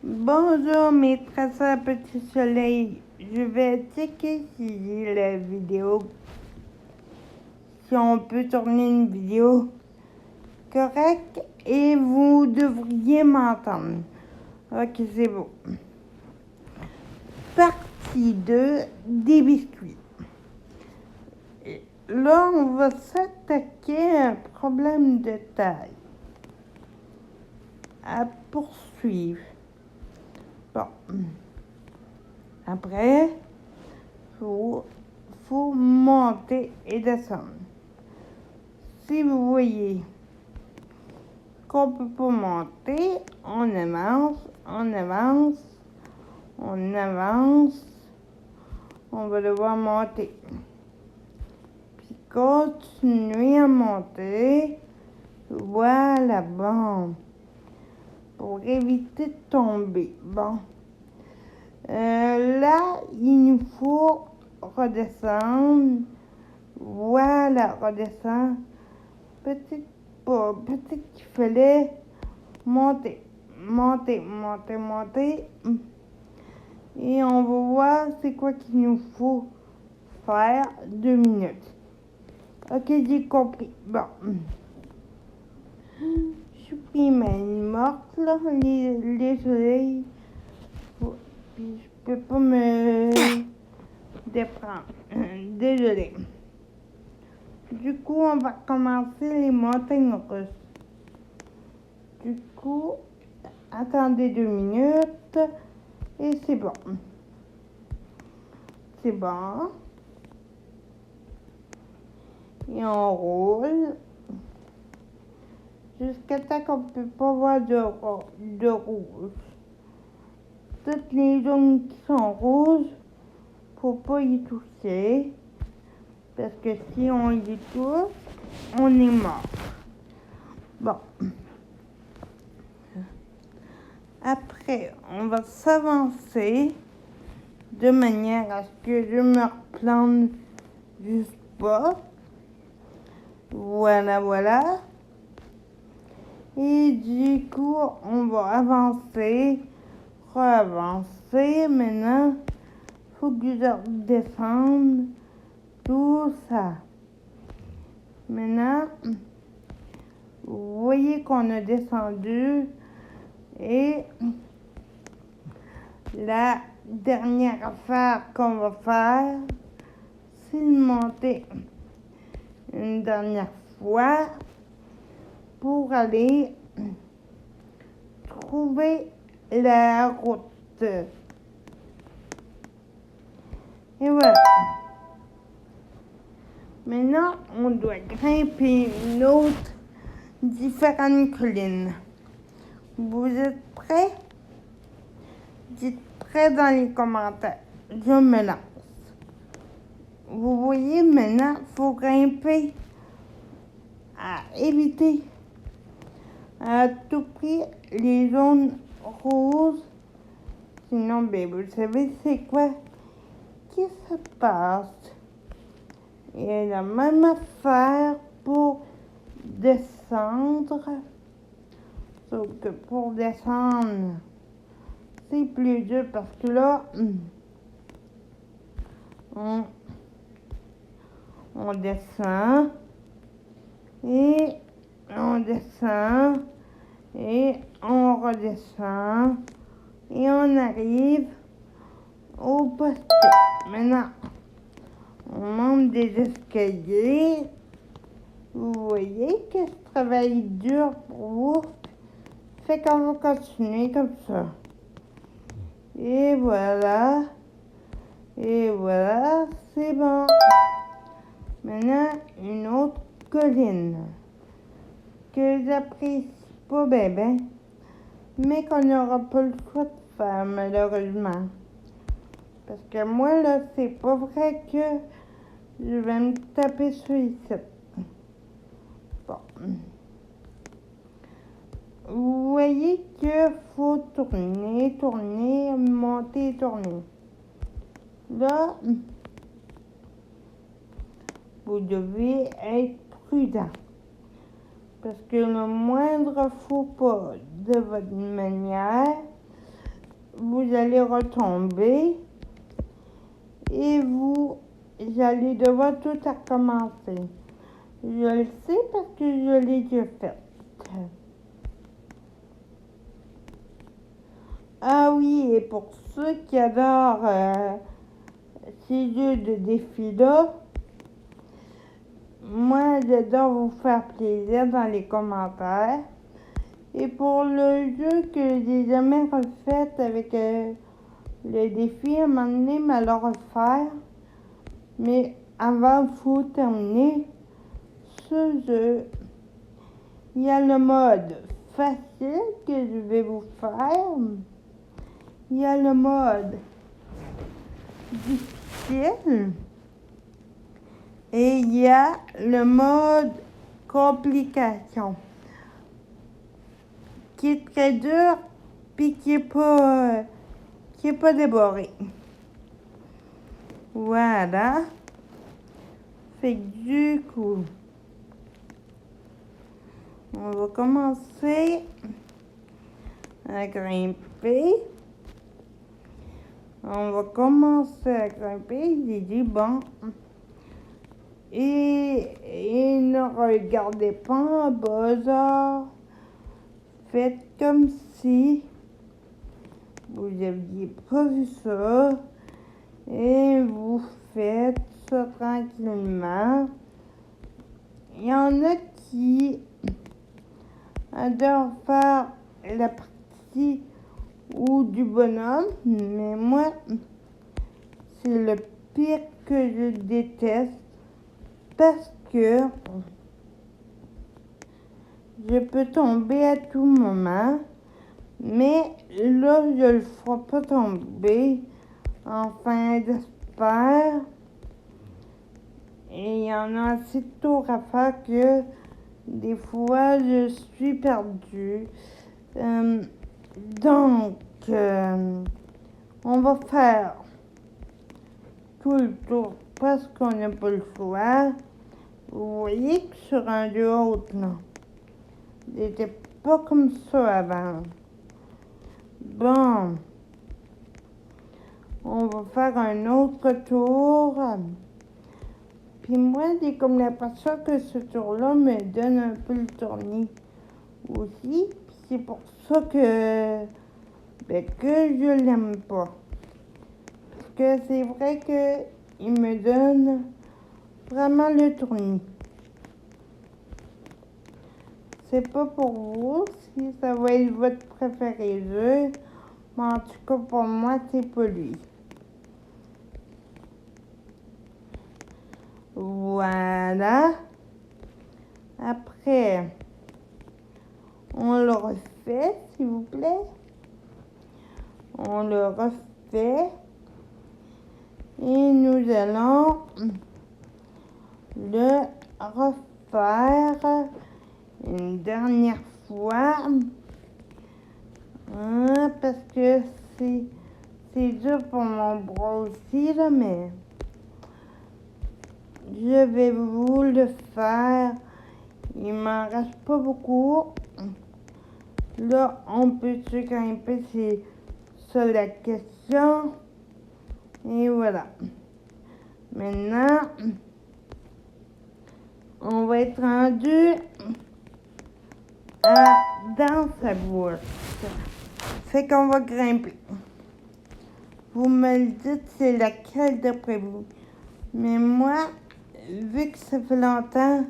Bonjour mes très chers petits soleils, je vais checker si la vidéo, si on peut tourner une vidéo correcte et vous devriez m'entendre. Ok, c'est bon. Partie 2 des biscuits. Et là, on va s'attaquer à un problème de taille à poursuivre. Bon. Après, faut monter et descendre. Si vous voyez qu'on peut pas monter, on avance, on avance, on avance, on va devoir monter. Puis continuer à monter. Voilà, bon. Pour éviter de tomber. Bon. Là, il nous faut redescendre. Voilà, redescendre. Peut-être qu'il fallait monter. Et on va voir c'est quoi qu'il nous faut faire. 2 minutes. Ok, j'ai compris. Bon. Je suis pris main morte, là, les oreilles. Puis je peux pas me déprendre. Désolé. Du coup, on va commencer les montagnes russes. Du coup, attendez 2 minutes et c'est bon. C'est bon. Et on roule jusqu'à temps qu'on ne peut pas voir de rouge. Toutes les zones qui sont rouges, faut pas y toucher. Parce que si on y touche, on est mort. Bon. Après, on va s'avancer de manière à ce que je me replante juste pas. Voilà. Et du coup, on va avancer, re-avancer. Maintenant, faut que je redescende tout ça. Maintenant, vous voyez qu'on a descendu et la dernière affaire qu'on va faire, c'est de monter une dernière fois pour aller trouver la route. Et voilà. Maintenant, on doit grimper une autre différente colline. Vous êtes prêts? Dites prêts dans les commentaires. Je me lance. Vous voyez, maintenant, il faut grimper à éviter à tout prix les zones roses. Sinon, ben, vous savez c'est quoi qui se passe. Et la même affaire pour descendre. Sauf que pour descendre, c'est plus dur parce que là, on descend et on descend et on redescend et on arrive au poste. Maintenant, on monte des escaliers. Vous voyez que ce travail est dur pour vous. Fait qu'on va continuer comme ça. Et voilà, c'est bon. Maintenant, une autre colline que j'apprécie pas ben, mais qu'on n'aura pas le choix de faire malheureusement. Parce que moi là, c'est pas vrai que je vais me taper sur ici. Bon. Vous voyez qu'il faut tourner, monter, tourner. Là, vous devez être prudent. Parce que le moindre faux pas de votre manière, vous allez retomber et vous allez devoir tout recommencer. Je le sais parce que je l'ai déjà fait. Ah oui, et pour ceux qui adorent ces jeux de défi-là, moi j'adore vous faire plaisir dans les commentaires. Et pour le jeu que j'ai jamais refait avec le défi, à un moment donné, mais le refaire. Mais avant, il faut terminer ce jeu. Il y a le mode facile que je vais vous faire. Il y a le mode difficile. Et il y a le mode complication. Qui est très dur puis qui est pas déboré. Voilà. Fait que du coup, on va commencer à grimper. On va commencer à grimper. J'ai dit bon. Et ne regardez pas en bas. Faites comme si vous n'aviez pas vu ça. Et vous faites ça tranquillement. Il y en a qui adorent faire la partie ou du bonhomme, mais moi, c'est le pire que je déteste parce que je peux tomber à tout moment, mais là, je ne le ferai pas tomber. Enfin, j'espère. Et il y en a assez de tours à faire que des fois, je suis perdue. Donc, on va faire tout le tour parce qu'on n'a pas le choix. Vous voyez que sur un de haute, non. J'étais pas comme ça avant. Bon. On va faire un autre tour. Puis moi, j'ai comme l'impression que ce tour-là me donne un peu le tournis aussi. Puis c'est pour ça que je l'aime pas. Parce que c'est vrai qu'il me donne vraiment le tournis. C'est pas pour vous si ça va être votre préféré jeu. Mais en tout cas, pour moi, c'est pas lui. Voilà. Après, on le refait, s'il vous plaît. On le refait. Et nous allons le refaire une dernière fois. Parce que c'est dur pour mon bras aussi, là, mais je vais vous le faire. Il m'en reste pas beaucoup. Là, on peut se grimper, c'est ça la question. Et voilà. Maintenant, on va être rendu dans sa bouche. Fait qu'on va grimper. Vous me le dites, c'est laquelle d'après vous. Mais moi, vu que ça fait longtemps,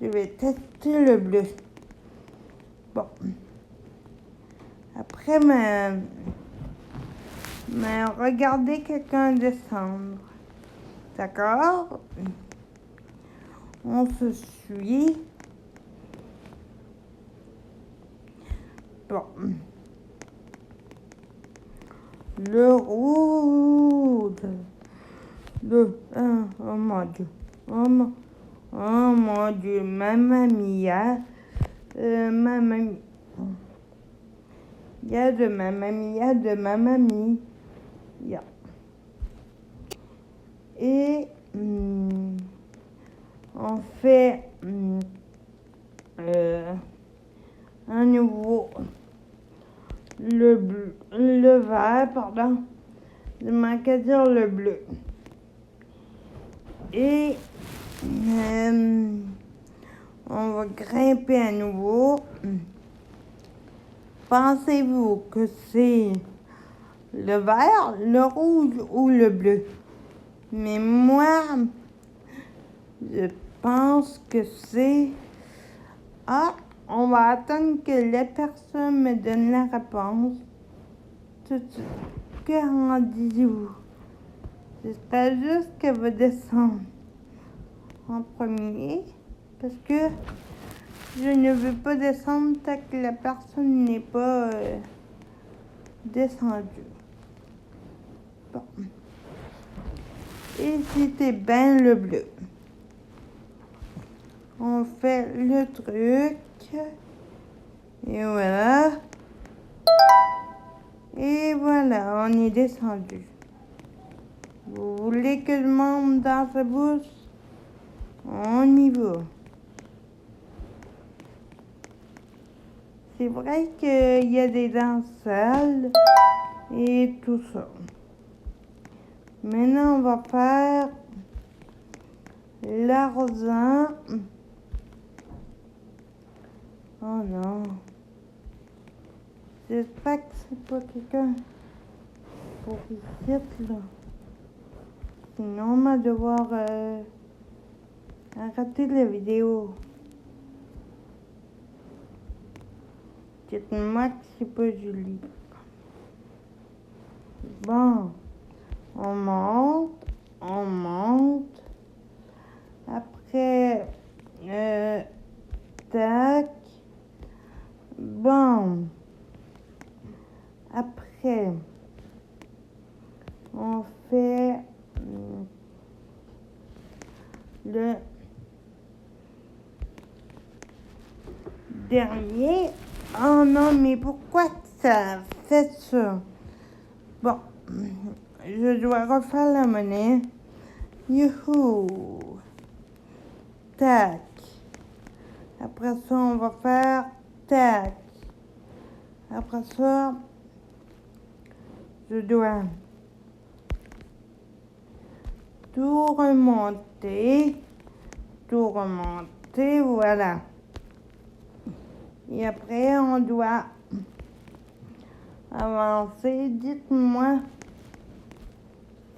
je vais tester le bleu. Bon. Après, mais regardez quelqu'un descendre. D'accord? On se suit. Bon. Le rouge. Oh mon Dieu. Oh mon Dieu. Mamma mia. Mamma mia. Il y a de mamma mia, de mamma mia. Et on fait un nouveau le vert, pardon. Je manquais de dire le bleu. Et on va grimper à nouveau. Pensez-vous que c'est le vert, le rouge ou le bleu? Mais moi, je pense que c'est... Ah, on va attendre que la personne me donne la réponse. Tout de suite. Qu'en dites-vous? J'espère juste qu'elle va descendre en premier. Parce que je ne veux pas descendre tant que la personne n'est pas descendue. Bon. Et c'était bien le bleu. On fait le truc. Et voilà. Et voilà, on est descendu. Vous voulez que je monte dans sa bouche? On y va. C'est vrai qu'il y a des dents sales et tout ça. Maintenant, on va faire l'argent. Oh non. J'espère que c'est pas quelqu'un pour ici, là. Sinon, on va devoir arrêter la vidéo. Dites-moi que c'est pas Julie. Bon, on monte. Après, tac. Bon. Après, on fait le dernier. Oh non, mais pourquoi ça fait ça? Bon, je dois refaire la monnaie. Youhou! Tac. Après ça, on va faire tac. Après ça, je dois tout remonter, voilà. Et après, on doit avancer. Dites-moi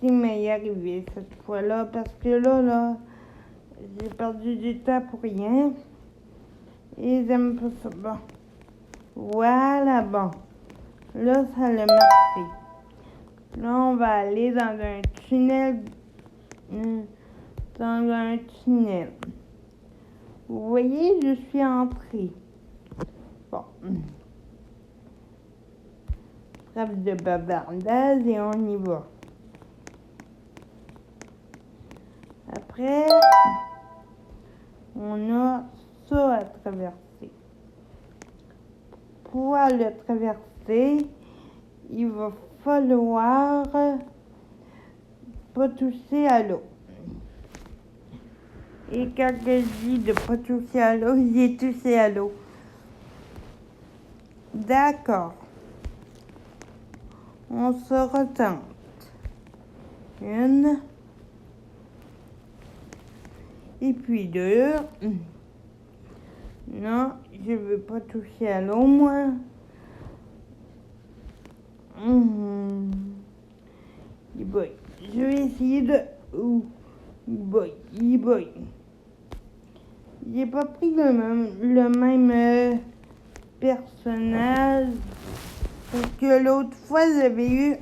si m'est y arrivé cette fois-là, parce que là, j'ai perdu du temps pour rien. Et j'aime pas ça. Bon. Voilà, bon. Là, ça l'a marché. Là, on va aller dans un tunnel. Vous voyez, je suis entrée. Bon. Trêve de bavardage et on y va. Après, on a ça à traverser. Pour le traverser, il va falloir pas toucher à l'eau. Et quand je dis de pas toucher à l'eau, j'ai touché à l'eau. D'accord. On se retente. Une. Et puis deux. Non, je veux pas toucher à l'eau, moi. Je vais essayer de... boy. J'ai pas pris le même personnage. Parce que l'autre fois, j'avais eu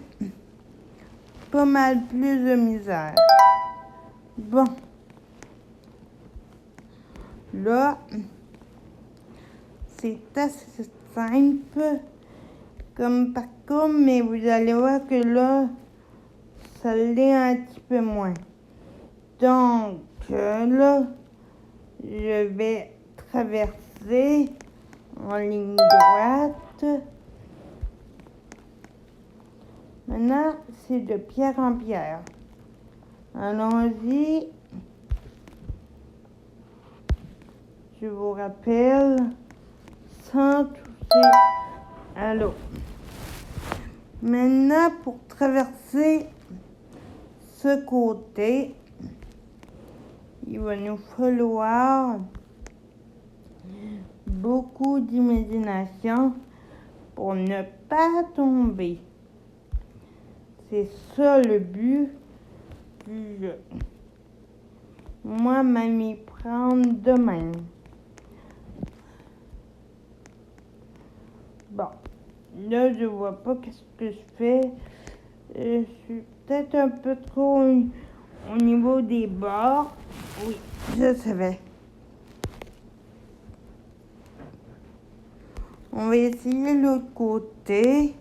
pas mal plus de misère. Bon. Là, c'est assez simple comme parcours, mais vous allez voir que là, ça l'est un petit peu moins. Donc, là, je vais traverser en ligne droite. Maintenant, c'est de pierre en pierre. Allons-y. Je vous rappelle, sans toucher à l'eau. Maintenant, pour traverser ce côté, il va nous falloir beaucoup d'imagination pour ne pas tomber. C'est ça le but du jeu. Moi, m'y prendre de même. Bon, là, je vois pas qu'est-ce que je fais. Je suis peut-être un peu trop au niveau des bords. Oui, je savais. On va essayer l'autre côté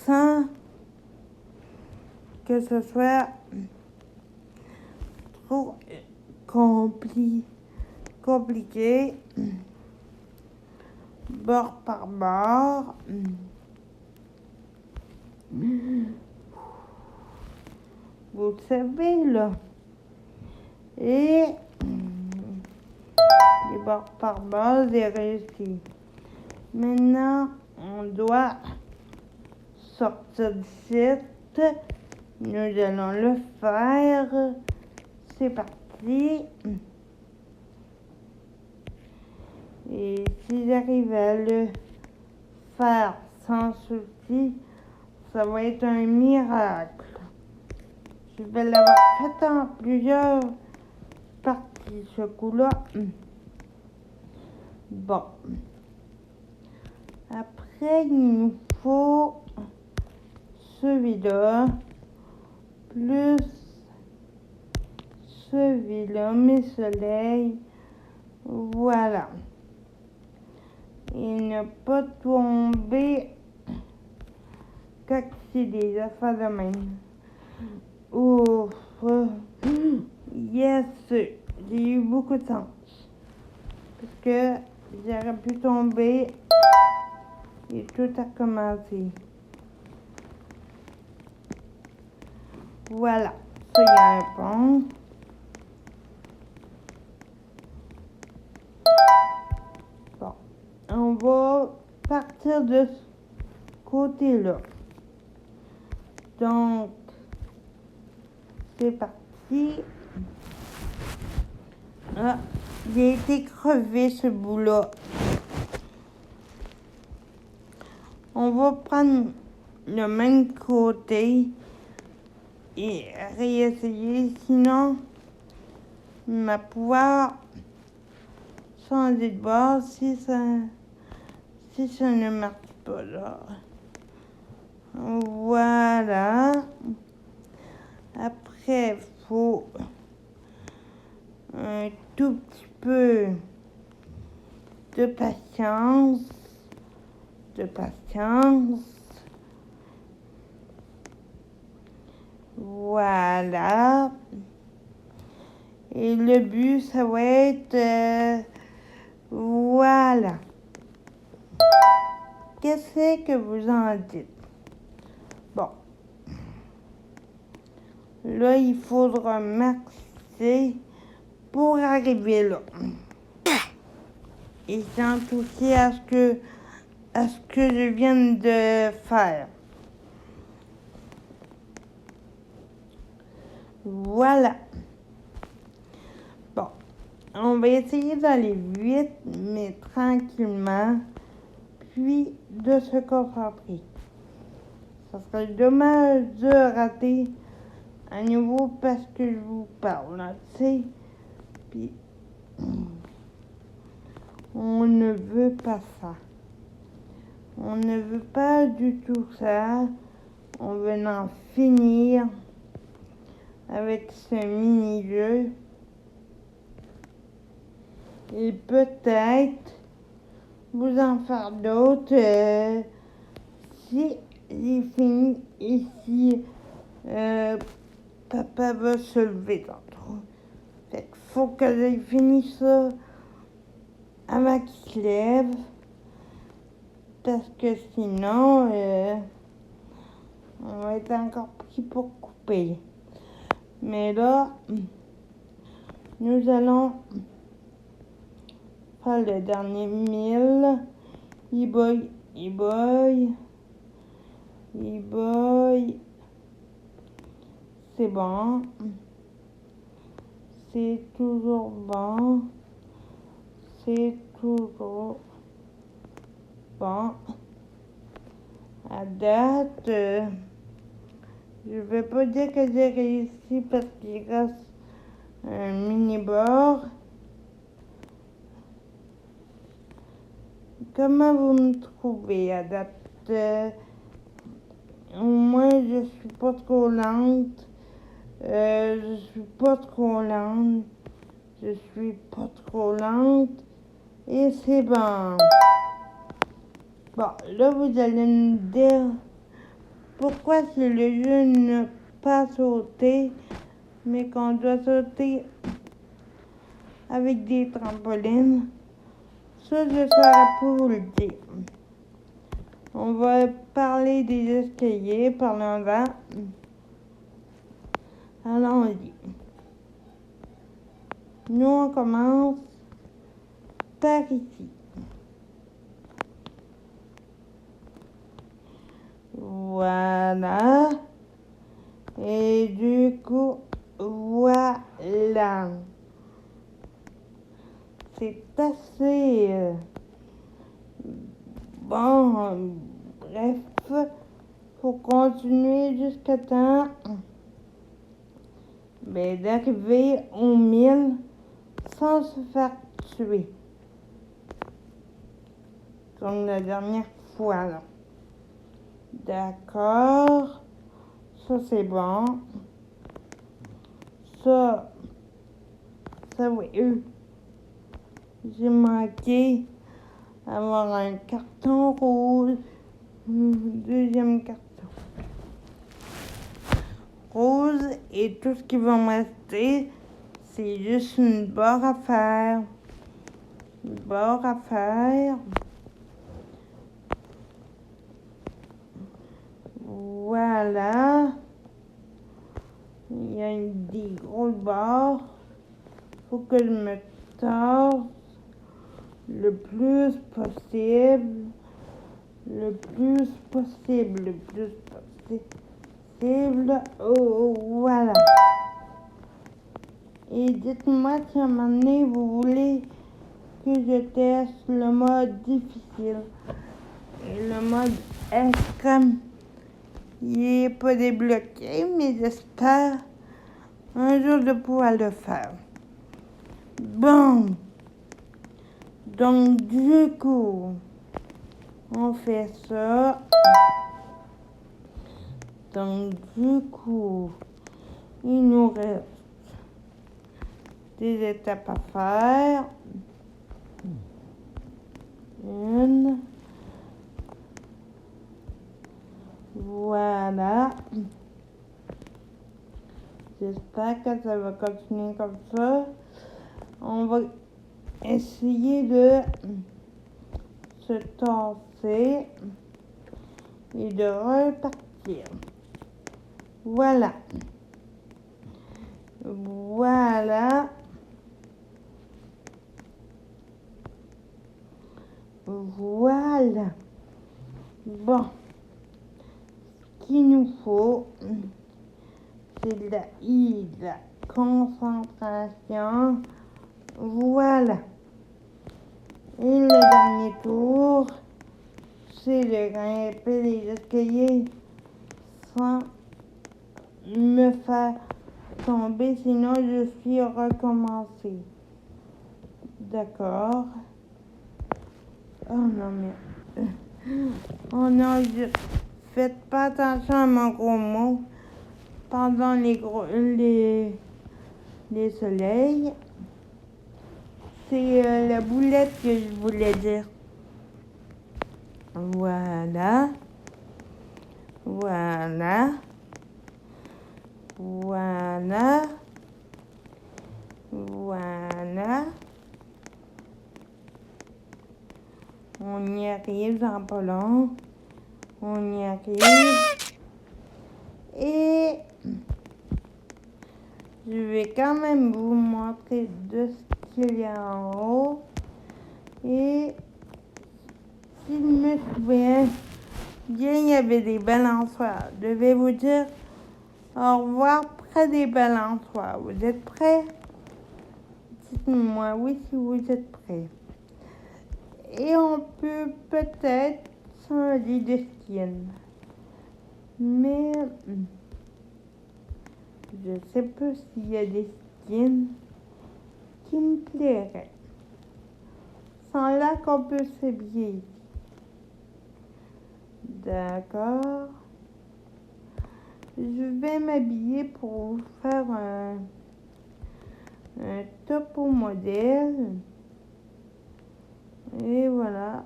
sans que ce soit trop compliqué. Bord par bord. Vous le savez, là. Et les bords par bord, j'ai réussi. Maintenant, on doit sortir d'ici. Nous allons le faire. C'est parti. Et si j'arrive à le faire sans souci, ça va être un miracle. Je vais l'avoir fait en plusieurs parties, ce coup-là. Bon. Après, il nous faut celui-là, plus celui-là, mes soleils. Voilà. Et ne pas tomber quand c'est des affaires de même. Ouf. Yes. J'ai eu beaucoup de chance. Parce que j'aurais pu tomber et tout a commencé. Voilà. Ça, il y a un pont. Bon. On va partir de ce côté-là. Donc, c'est parti. Ah, il a été crevé ce bout-là. On va prendre le même côté et réessayer. Sinon, on va pouvoir changer de bord si ça ne marche pas là. Voilà. Après, il faut un tout petit peu de patience. Voilà. Et le but, ça va être... voilà. Qu'est-ce que vous en dites? Bon. Là, il faudra maxer pour arriver là. Et sans toucher à ce que je viens de faire. Voilà. Bon. On va essayer d'aller vite, mais tranquillement. Puis de se concentrer. Ça serait dommage de rater à nouveau parce que je vous parle, là, tu sais. Puis, on ne veut pas ça. On ne veut pas du tout ça. On veut en finir avec ce mini-jeu. Et peut-être vous en faire d'autres si j'ai fini ici. Papa va se lever tantôt. Fait qu'il faut que j'ai fini ça avant qu'il se lève. Parce que sinon, on va être encore pris pour couper. Mais là, nous allons faire le dernier 1000. E-boy. E-boy. C'est bon. C'est toujours bon. C'est toujours bon. À date, je vais pas dire que j'ai réussi parce qu'il reste un mini-bord. Comment vous me trouvez à date? Au moins, je suis pas trop lente. Je suis pas trop lente. Je suis pas trop lente. Et c'est bon. Bon, là, vous allez me dire pourquoi c'est le jeu ne pas sauter, mais qu'on doit sauter avec des trampolines. Ça, je saurais pas vous le dire. On va parler des escaliers, parlons-en. Allons-y. Nous, on commence par ici. Voilà. Et du coup, voilà. C'est assez bon. Bref, faut continuer jusqu'à temps d'arriver au 1000 sans se faire tuer. Comme la dernière fois, là. D'accord. Ça, c'est bon. Ça, oui. J'ai manqué avoir un carton rouge. Deuxième carton rose. Et tout ce qui va me rester, c'est juste une barre à faire. Une barre à faire. Voilà. Il y a des grosses barres. Faut que je me torse le plus possible. Le plus possible. Oh, voilà. Et dites-moi si à un moment donné vous voulez que je teste le mode difficile. Et le mode extrême. Il n'est pas débloqué, mais j'espère un jour de pouvoir le faire. Bon. Donc, du coup, on fait ça. Donc, du coup, il nous reste des étapes à faire. Une. Voilà. J'espère que ça va continuer comme ça. On va essayer de se tasser et de repartir. Voilà. Voilà. Voilà. Bon. Ce qu'il nous faut, c'est de la concentration. Voilà. Et le dernier tour, c'est de grimper les escaliers sans me faire tomber, sinon je suis recommencé. D'accord. Oh non, mais... Oh non, faites pas attention à mon gros mot pendant les soleils. C'est la boulette que je voulais dire. Voilà. Voilà. Voilà. Voilà. On y arrive dans pas long. On y arrive. Et je vais quand même vous montrer de ce qu'il y a en haut. Et si je me souviens, Hier, il y avait des balançoires. Je vais vous dire au revoir près des balançoires. Vous êtes prêts? Dites-moi oui si vous êtes prêts. Et on peut peut-être changer de skin. Mais je sais pas s'il y a des skins qui me plairaient. Sans là qu'on peut s'habiller. D'accord. Je vais m'habiller pour vous faire un topo modèle. Et voilà.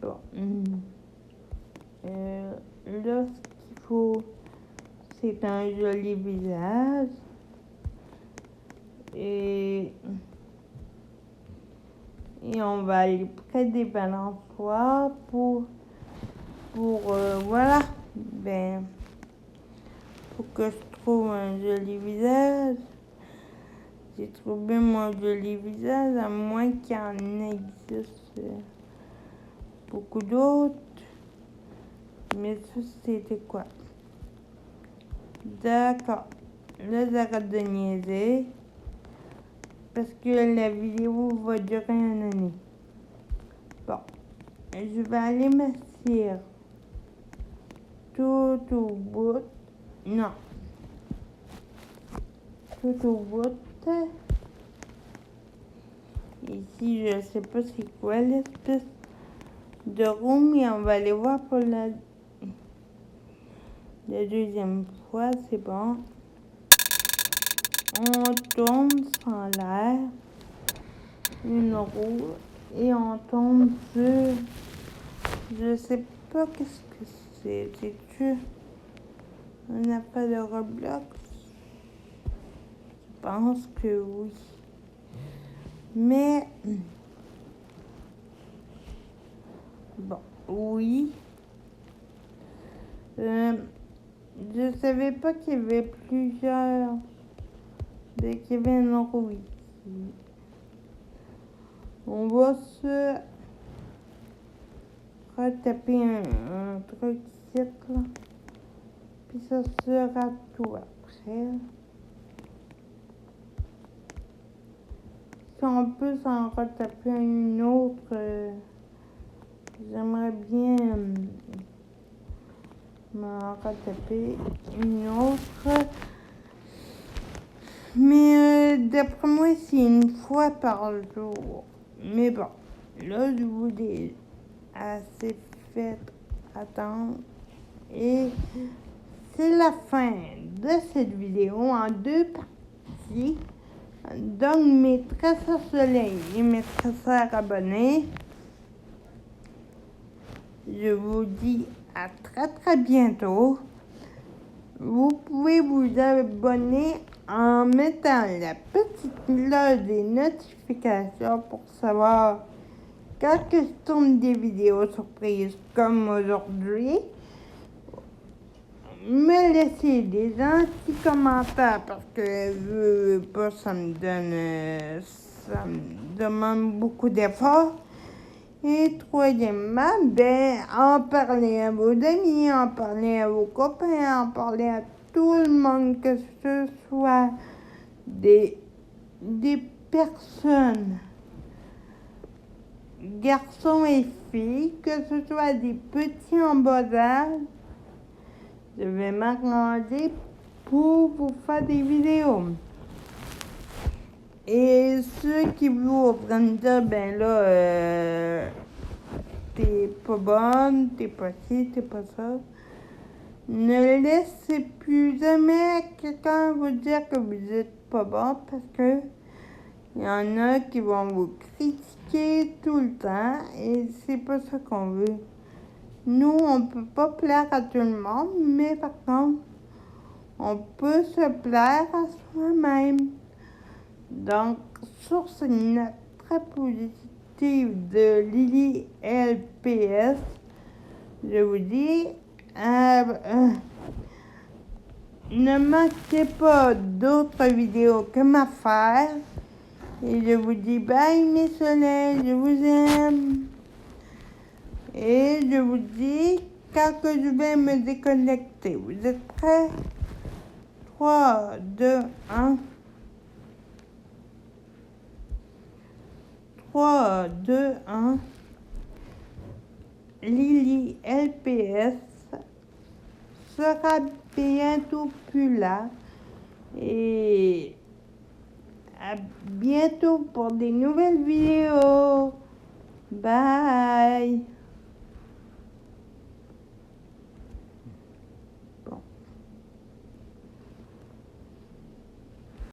Bon. Là, ce qu'il faut, c'est un joli visage. Et on va aller près des balançoires pour voilà. Ben, pour que je trouve un joli visage. J'ai trouvé mon joli visage, à moins qu'il y en existe beaucoup d'autres. Mais ça, c'était quoi? D'accord. Là, j'arrête de niaiser. Parce que la vidéo va durer une année. Bon. Je vais aller m'asseoir tout au bout. Non. Tout au bout. Ici, je sais pas c'est quoi l'espèce de room, mais on va aller voir pour la deuxième fois, c'est bon. On tourne sans l'air, une roue, et on tombe sur, je sais pas qu'est-ce que c'est. C'est-tu un appel de Roblox? Je pense que oui. Mais bon, oui. Je savais pas qu'il y avait plusieurs. Qu'il y avait une roue ici. On va se retaper un truc ici, là. Puis ça sera tout après. Si on peut s'en retaper une autre, j'aimerais bien m'en retaper une autre. Mais d'après moi, c'est une fois par jour. Mais bon, là, je vous ai assez fait attendre. Et c'est la fin de cette vidéo en 2 parties. Donc, mes très chers soleils et mes très chers abonnés, je vous dis à très bientôt. Vous pouvez vous abonner en mettant la petite cloche des notifications pour savoir quand je tourne des vidéos surprises comme aujourd'hui. Me laisser des gentils commentaires parce que pas, ça me demande beaucoup d'efforts. Et troisièmement, ben, en parler à vos amis, en parler à vos copains, en parler à tout le monde, que ce soit des personnes, garçons et filles, que ce soit des petits en bas âge. Je vais m'arranger pour vous faire des vidéos. Et ceux qui vous prennent dire, ben là, t'es pas bonne, t'es pas ci, t'es pas ça. Ne laissez plus jamais quelqu'un vous dire que vous êtes pas bon parce que il y en a qui vont vous critiquer tout le temps et c'est pas ça qu'on veut. Nous, on peut pas plaire à tout le monde, mais par contre, on peut se plaire à soi-même. Donc, sur cette note très positive de Lily LPS, je vous dis, ne manquez pas d'autres vidéos que ma faire. Et je vous dis bye mes soleils, je vous aime. Et je vous dis quand que je vais me déconnecter. Vous êtes prêts? 3, 2, 1. 3, 2, 1. Lily LPS sera bientôt plus là. Et à bientôt pour des nouvelles vidéos. Bye.